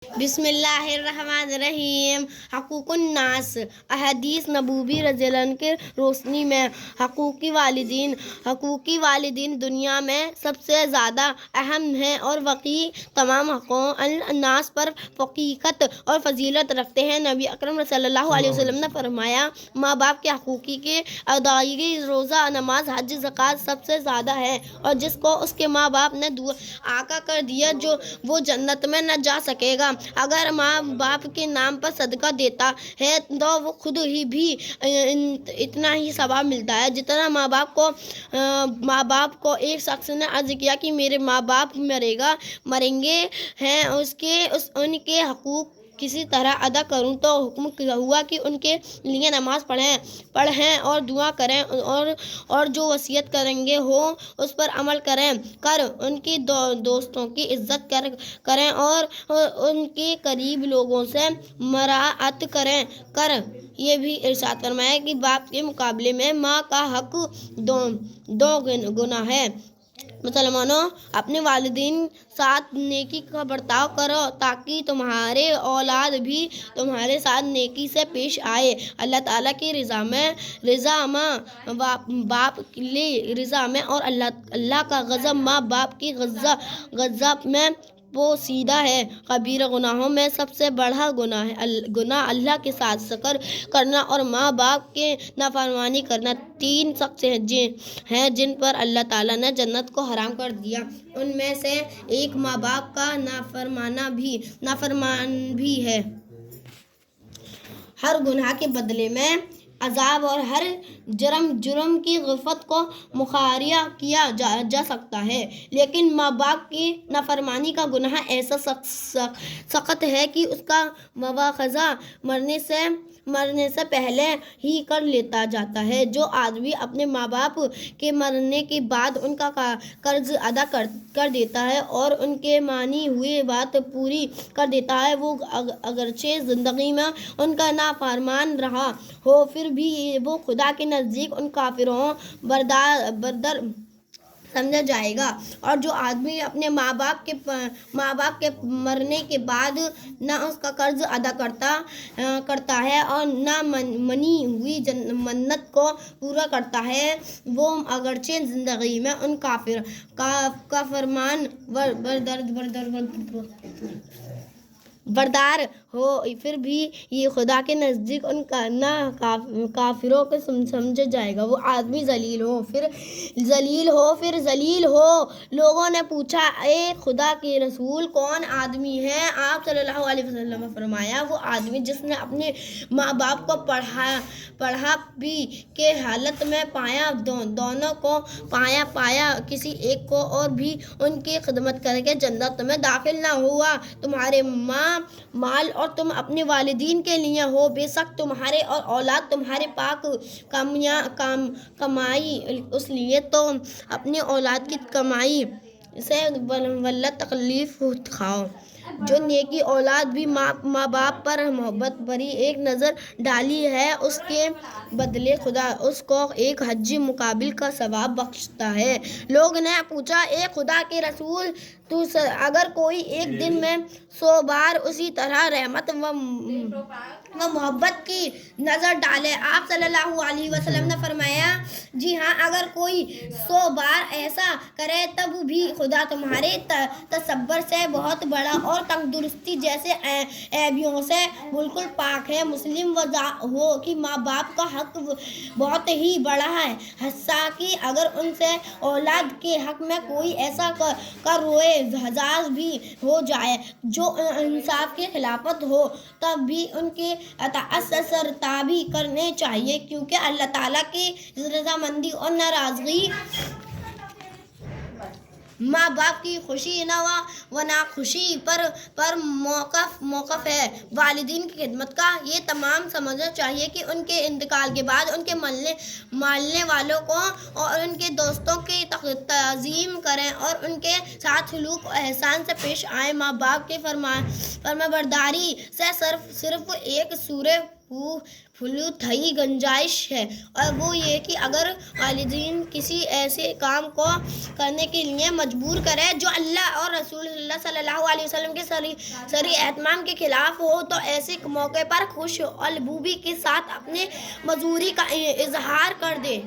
بسم اللہ الرحمن الرحیم۔ حقوق الناس، احادیث نبوی رضی اللہ عنہ کی روشنی میں حقوقی والدین دنیا میں سب سے زیادہ اہم ہیں اور باقی تمام حقوق الناس پر فوقیت اور فضیلت رکھتے ہیں۔ نبی اکرم صلی اللہ علیہ وسلم نے فرمایا، ماں باپ کے حقوق کی ادائیگی روزہ، نماز، حج، زکوٰۃ سب سے زیادہ ہے، اور جس کو اس کے ماں باپ نے آقا کر دیا وہ جنت میں نہ جا سکے گا۔ اگر ماں باپ کے نام پر صدقہ دیتا ہے تو وہ خود ہی بھی اتنا ہی ثواب ملتا ہے جتنا ماں باپ کو ایک شخص نے عرض کیا کہ میرے ماں باپ مریں گے ہیں، ان کے حقوق کسی طرح ادا کروں تو حکم ہوا کہ ان کے لیے نماز پڑھیں اور دعا کریں، اور جو وصیت کریں گے ہو اس پر عمل کر ان کی دوستوں کی عزت کریں اور ان کے قریب لوگوں سے مراعات کر یہ بھی ارشاد فرمایا کہ باپ کے مقابلے میں ماں کا حق دو گنا ہے۔ مسلمانوں، اپنے والدین ساتھ نیکی کا برتاؤ کرو تاکہ تمہارے اولاد بھی تمہارے ساتھ نیکی سے پیش آئے۔ اللہ تعالیٰ کی رضا ماں باپ کی رضا میں اور اللہ کا غضب ماں باپ کی غضب میں پوشیدہ ہے۔ کبیرہ گناہوں میں سب سے بڑا گناہ اللہ کے ساتھ شرک کرنا اور ماں باپ کی نافرمانی کرنا۔ 3 شخص ہیں جن پر اللہ تعالیٰ نے جنت کو حرام کر دیا، ان میں سے ایک ماں باپ کا نافرمان بھی ہے۔ ہر گناہ کے بدلے میں عذاب اور ہر جرم کی غفرت کو مختصر کیا جا سکتا ہے، لیکن ماں باپ کی نافرمانی کا گناہ ایسا سخت ہے کہ اس کا مواخذہ مرنے سے پہلے ہی کر لیا جاتا ہے۔ جو آدمی اپنے ماں باپ کے مرنے کے بعد ان کا قرض ادا کر دیتا ہے اور ان کی مانی ہوئی بات پوری کر دیتا ہے، وہ اگرچہ زندگی میں ان کا نافرمان رہا ہو پھر بھی وہ خدا کے نزدیک ان کافروں بردر سمجھا جائے گا۔ اور جو آدمی اپنے ماں باپ کے مرنے کے بعد نہ اس کا قرض ادا کرتا ہے اور نہ مانی ہوئی منت کو پورا کرتا ہے، وہ اگرچہ زندگی میں ان کا فرمان بردار ہو پھر بھی یہ خدا کے نزدیک ان کا نہ کافروں کو سمجھا جائے گا۔ وہ آدمی ذلیل ہو۔ لوگوں نے پوچھا، اے خدا کے رسول، کون آدمی ہے؟ آپ صلی اللہ علیہ وسلم نے فرمایا، وہ آدمی جس نے اپنے ماں باپ کو پڑھا بھی کے حالت میں پایا، دونوں کو پایا کسی ایک کو اور بھی ان کی خدمت کر کے جنت میں داخل نہ ہوا۔ تمہارے مال اور تم اپنے والدین کے لیے ہو، بے شک تمہارے اور اولاد تمہارے پاک کمائی، اس لیے تم اپنی اولاد کی کمائی سے ولا تکلیف اٹھاؤ۔ جو نیکی اولاد بھی ماں باپ پر محبت بھری ایک نظر ڈالی ہے، اس کے بدلے خدا اس کو ایک حج مقابل کا ثواب بخشتا ہے۔ لوگوں نے پوچھا، اے خدا کے رسول، اگر کوئی ایک دن میں 100 بار اسی طرح رحمت و محبت کی نظر ڈالے؟ آپ صلی اللہ علیہ وسلم نے فرمایا، جی ہاں، اگر کوئی 100 بار ایسا کرے تب بھی خدا تمہارے تصور سے بہت بڑا اور تندرستی جیسے عیبوں سے بالکل پاک ہے۔ مسلم ہو کہ ماں باپ کا حق بہت ہی بڑا ہے، حتیٰ کہ اگر ان سے اولاد کے حق میں کوئی ایسا روئے حجاز بھی ہو جائے جو انصاف کی خلاف ہو، تب بھی ان کی اطاعت سے سرتابی کرنی چاہیے، کیونکہ اللہ تعالیٰ کی رضامندی اور ناراضگی ماں باپ کی خوشی و ناخوشی پر موقف ہے۔ والدین کی خدمت کا یہ تمام سمجھنا چاہیے کہ ان کے انتقال کے بعد ان کے ماننے والوں کو اور ان کے دوستوں کی تعظیم کریں اور ان کے ساتھ سلوک و احسان سے پیش آئیں۔ ماں باپ کی فرمانبرداری سے صرف ایک سورہ تھئی گنجائش ہے، اور وہ یہ کہ اگر والدین کسی ایسے کام کو کرنے کے لیے مجبور کرے جو اللہ اور رسول اللہ صلی اللہ علیہ وسلم کے صریح اہتمام کے خلاف ہو، تو ایسے موقع پر خوش البوبی کے ساتھ اپنے معذوری کا اظہار کر دے۔